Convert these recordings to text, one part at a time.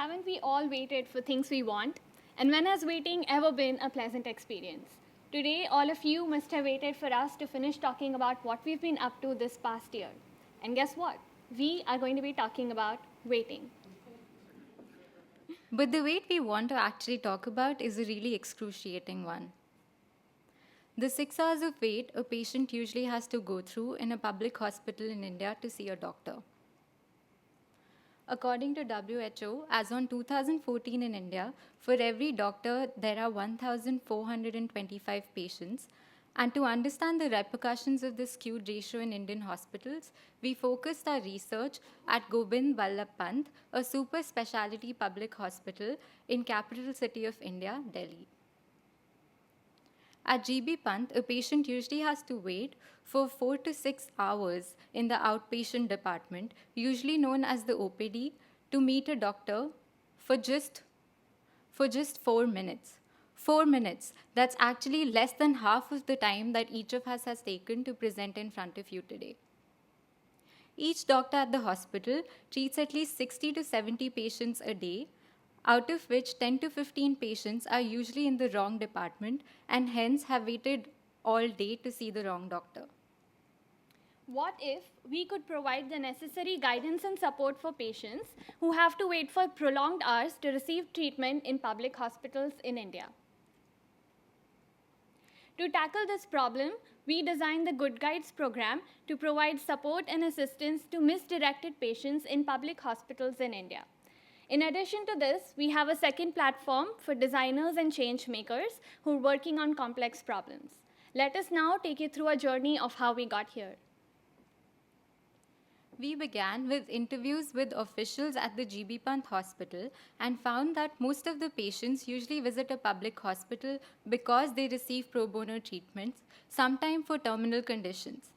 Haven't we all waited for things we want? And when has waiting ever been a pleasant experience? Today, all of you must have waited for us to finish talking about what we've been up to this past year. And guess what? We are going to be talking about waiting. But the wait we want to actually talk about is a really excruciating one. The 6 hours of wait a patient usually has to go through in a public hospital in India to see a doctor. According to WHO, as on 2014 in India, for every doctor there are 1,425 patients. And to understand the repercussions of this skewed ratio in Indian hospitals, we focused our research at Gobind Ballabh Pant, a super specialty public hospital in capital city of India, Delhi. At GB Pant, a patient usually has to wait for 4 to 6 hours in the outpatient department, usually known as the OPD, to meet a doctor for just 4 minutes. 4 minutes. That's actually less than half of the time that each of us has taken to present in front of you today. Each doctor at the hospital treats at least 60 to 70 patients a day, out of which 10 to 15 patients are usually in the wrong department and hence have waited all day to see the wrong doctor. What if we could provide the necessary guidance and support for patients who have to wait for prolonged hours to receive treatment in public hospitals in India? To tackle this problem, we designed the Good Guides program to provide support and assistance to misdirected patients in public hospitals in India. In addition to this, we have a second platform for designers and change makers who are working on complex problems. Let us now take you through a journey of how we got here. We began with interviews with officials at the GB Pant hospital and found that most of the patients usually visit a public hospital because they receive pro bono treatments, sometimes for terminal conditions.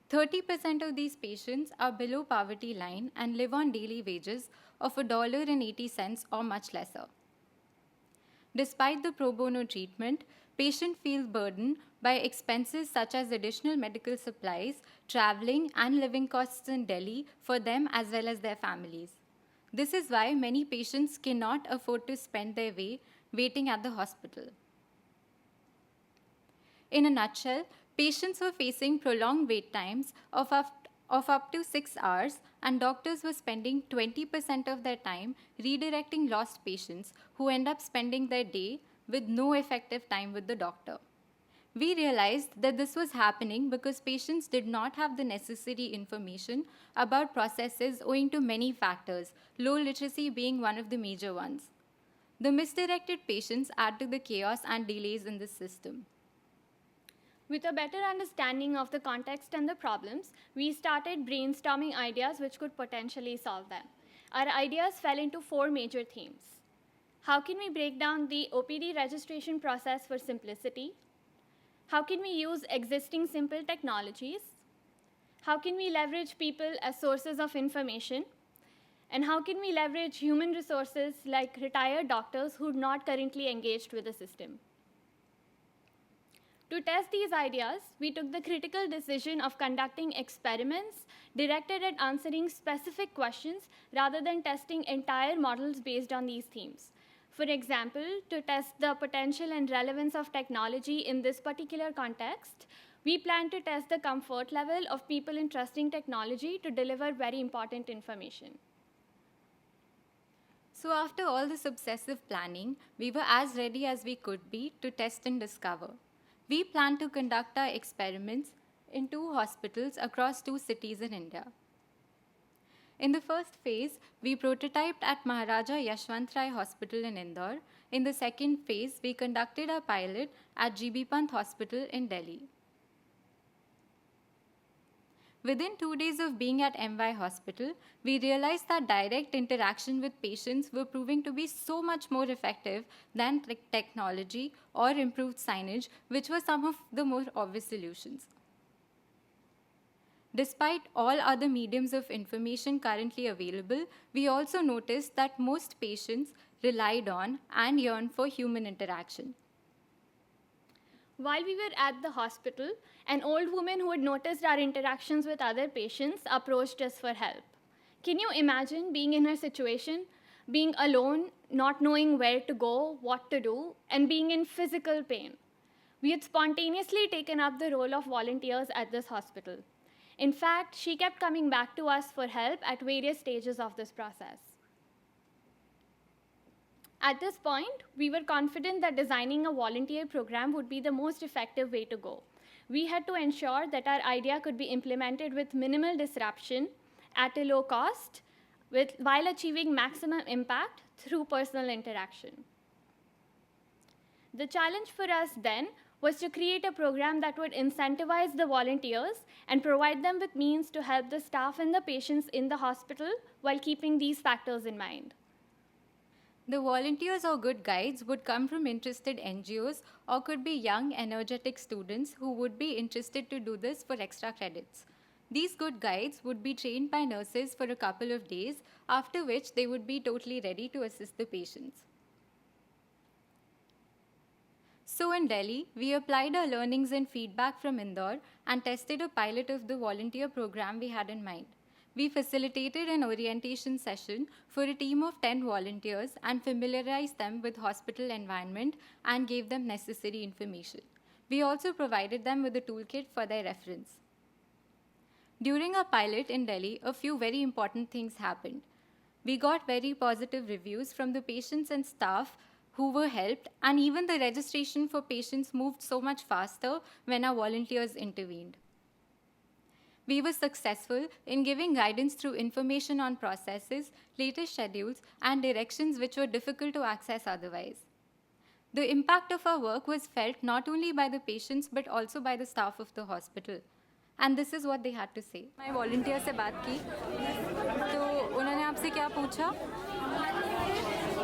30% of these patients are below poverty line and live on daily wages of $1.80 or much lesser. Despite the pro bono treatment, patients feel burdened by expenses such as additional medical supplies, traveling, and living costs in Delhi for them as well as their families. This is why many patients cannot afford to spend their way waiting at the hospital. In a nutshell, patients were facing prolonged wait times of up to 6 hours, and doctors were spending 20% of their time redirecting lost patients who end up spending their day with no effective time with the doctor. We realized that this was happening because patients did not have the necessary information about processes owing to many factors, low literacy being one of the major ones. The misdirected patients add to the chaos and delays in the system. With a better understanding of the context and the problems, we started brainstorming ideas which could potentially solve them. Our ideas fell into 4 major themes. How can we break down the OPD registration process for simplicity? How can we use existing simple technologies? How can we leverage people as sources of information? And how can we leverage human resources like retired doctors who are not currently engaged with the system? To test these ideas, we took the critical decision of conducting experiments directed at answering specific questions rather than testing entire models based on these themes. For example, to test the potential and relevance of technology in this particular context, we plan to test the comfort level of people in trusting technology to deliver very important information. So after all this obsessive planning, we were as ready as we could be to test and discover. We plan to conduct our experiments in 2 hospitals across 2 cities in India. In the first phase, we prototyped at Maharaja Yashwant Rai Hospital in Indore. In the second phase, we conducted a pilot at GB Pant Hospital in Delhi. Within 2 days of being at MY Hospital, we realized that direct interaction with patients were proving to be so much more effective than technology or improved signage, which were some of the more obvious solutions. Despite all other mediums of information currently available, we also noticed that most patients relied on and yearned for human interaction. While we were at the hospital, an old woman who had noticed our interactions with other patients approached us for help. Can you imagine being in her situation? being alone, not knowing where to go, what to do, and being in physical pain. We had spontaneously taken up the role of volunteers at this hospital. In fact, she kept coming back to us for help at various stages of this process. At this point, we were confident that designing a volunteer program would be the most effective way to go. We had to ensure that our idea could be implemented with minimal disruption at a low cost while achieving maximum impact through personal interaction. The challenge for us then was to create a program that would incentivize the volunteers and provide them with means to help the staff and the patients in the hospital while keeping these factors in mind. The volunteers or good guides would come from interested NGOs or could be young, energetic students who would be interested to do this for extra credits. These good guides would be trained by nurses for a couple of days, after which they would be totally ready to assist the patients. So in Delhi, we applied our learnings and feedback from Indore and tested a pilot of the volunteer program we had in mind. We facilitated an orientation session for a team of 10 volunteers and familiarized them with hospital environment and gave them necessary information. We also provided them with a toolkit for their reference. During our pilot in Delhi, a few very important things happened. We got very positive reviews from the patients and staff who were helped, and even the registration for patients moved so much faster when our volunteers intervened. We were successful in giving guidance through information on processes, latest schedules, and directions which were difficult to access otherwise. The impact of our work was felt not only by the patients but also by the staff of the hospital. And this is what they had to say. मैं volunteer से बात की तो उन्होंने आपसे क्या पूछा?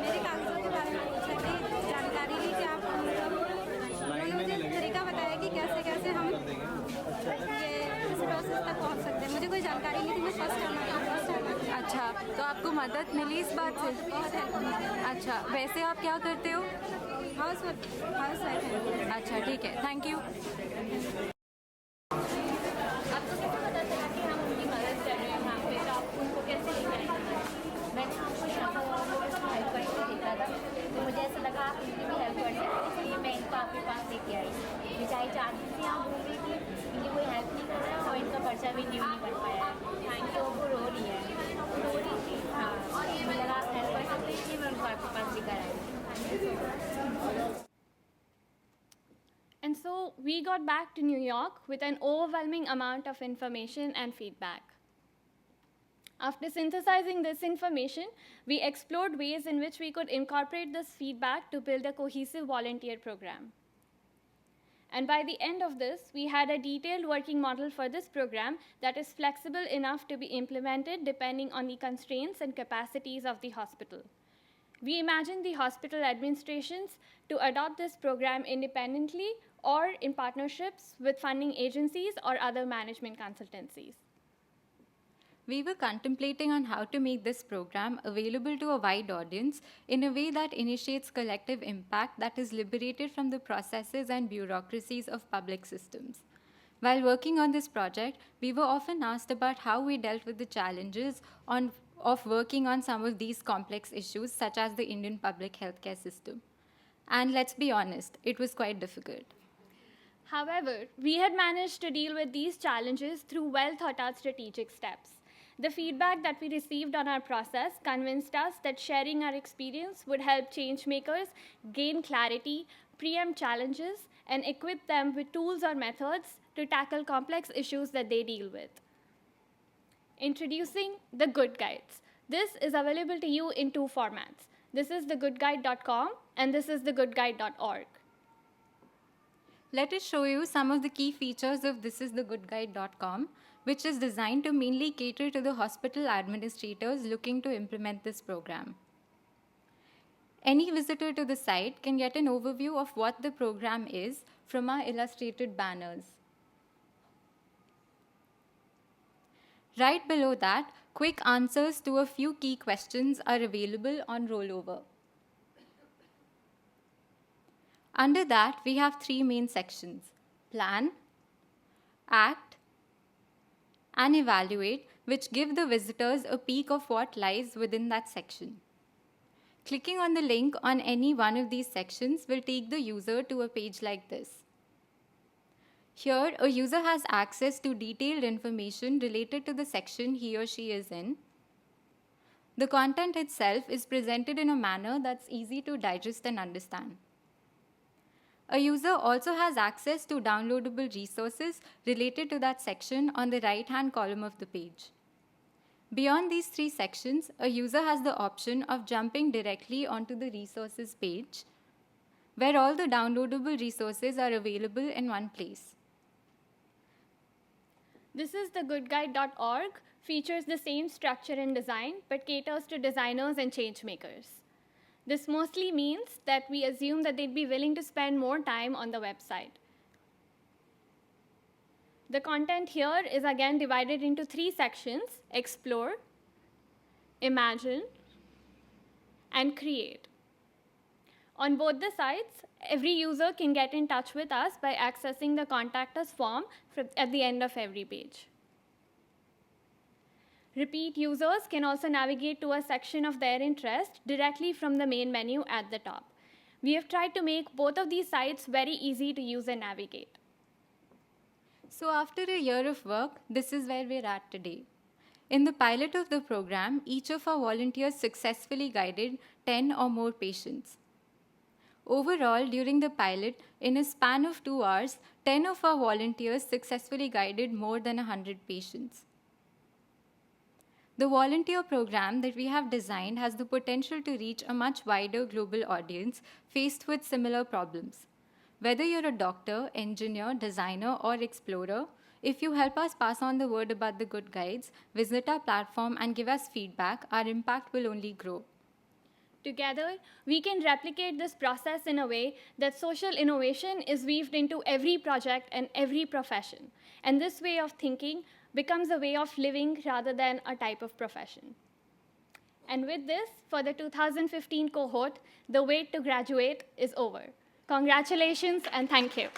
मेरे कागज़ों के बारे में पूछा कि जानकारी ली कि आप उन्होंने मुझे तरीका बताया कि कैसे कैसे हम ये इस प्रोसेस तक पहुंच सकते हैं. मुझे कोई जानकारी नहीं थी, मैं फर्स्ट टाइम. अच्छा, तो आपको मदद मिली इस बात से? बहुत हेल्प मिली. अच्छा, वैसे आप क्या करते हो? हाउस वाइफ है. अच्छा, ठीक है, थैंक यू. आपको कैसे पता चला कि हम उनकी मदद कर रहे हैं यहाँ पे, तो आप उनको कैसे लेके आए? मैंने आपको यहाँ पर हेल्प करके देखा था, तो मुझे ऐसा लगा आप इनकी भी हेल्प कर सकते, इसलिए मैं इनको आपके पास लेके आई. बेचारी 4 दिन से यहाँ घूम रही थी, इनकी कोई हेल्प नहीं कर रहा है और इनका पर्चा भी न्यू नहीं बन पाया है. Thank you. वो रो रही है. रो रही थी. हाँ, मुझे लगा आप हेल्प कर सकते, इसलिए मैं उनको आपके पास लेकर आई. Thank you so much. And so we got back to New York with an overwhelming amount of information and feedback. After synthesizing this information, we explored ways in which we could incorporate this feedback to build a cohesive volunteer program. And by the end of this, we had a detailed working model for this program that is flexible enough to be implemented depending on the constraints and capacities of the hospital. We imagined the hospital administrations to adopt this program independently or in partnerships with funding agencies or other management consultancies. We were contemplating on how to make this program available to a wide audience in a way that initiates collective impact that is liberated from the processes and bureaucracies of public systems. While working on this project, we were often asked about how we dealt with the challenges of working on some of these complex issues, such as the Indian public healthcare system. And let's be honest, it was quite difficult. However, we had managed to deal with these challenges through well-thought-out strategic steps. The feedback that we received on our process convinced us that sharing our experience would help change makers gain clarity, preempt challenges, and equip them with tools or methods to tackle complex issues that they deal with. Introducing the Good Guides. This is available to you in 2 formats. This is thegoodguide.com and this is thegoodguide.org. Let us show you some of the key features of thisisthegoodguide.com, which is designed to mainly cater to the hospital administrators looking to implement this program. Any visitor to the site can get an overview of what the program is from our illustrated banners. Right below that, quick answers to a few key questions are available on rollover. Under that, we have 3 main sections: plan, act, and evaluate, which give the visitors a peek of what lies within that section. Clicking on the link on any one of these sections will take the user to a page like this. Here, a user has access to detailed information related to the section he or she is in. The content itself is presented in a manner that's easy to digest and understand. A user also has access to downloadable resources related to that section on the right-hand column of the page. Beyond these three sections, a user has the option of jumping directly onto the resources page, where all the downloadable resources are available in one place. This is the goodguide.org, features the same structure and design, but caters to designers and change makers. This mostly means that we assume that they'd be willing to spend more time on the website. The content here is again divided into three sections: explore, imagine, and create. On both the sites, every user can get in touch with us by accessing the Contact Us form at the end of every page. Repeat users can also navigate to a section of their interest directly from the main menu at the top. We have tried to make both of these sites very easy to use and navigate. So after a year of work, this is where we're at today. In the pilot of the program, each of our volunteers successfully guided 10 or more patients. Overall, during the pilot, in a span of 2 hours, 10 of our volunteers successfully guided more than 100 patients. The volunteer program that we have designed has the potential to reach a much wider global audience faced with similar problems. Whether you're a doctor, engineer, designer, or explorer, if you help us pass on the word about the Good Guides, visit our platform and give us feedback, our impact will only grow. Together, we can replicate this process in a way that social innovation is weaved into every project and every profession. And this way of thinking becomes a way of living rather than a type of profession. And with this, for the 2015 cohort, the wait to graduate is over. Congratulations and thank you.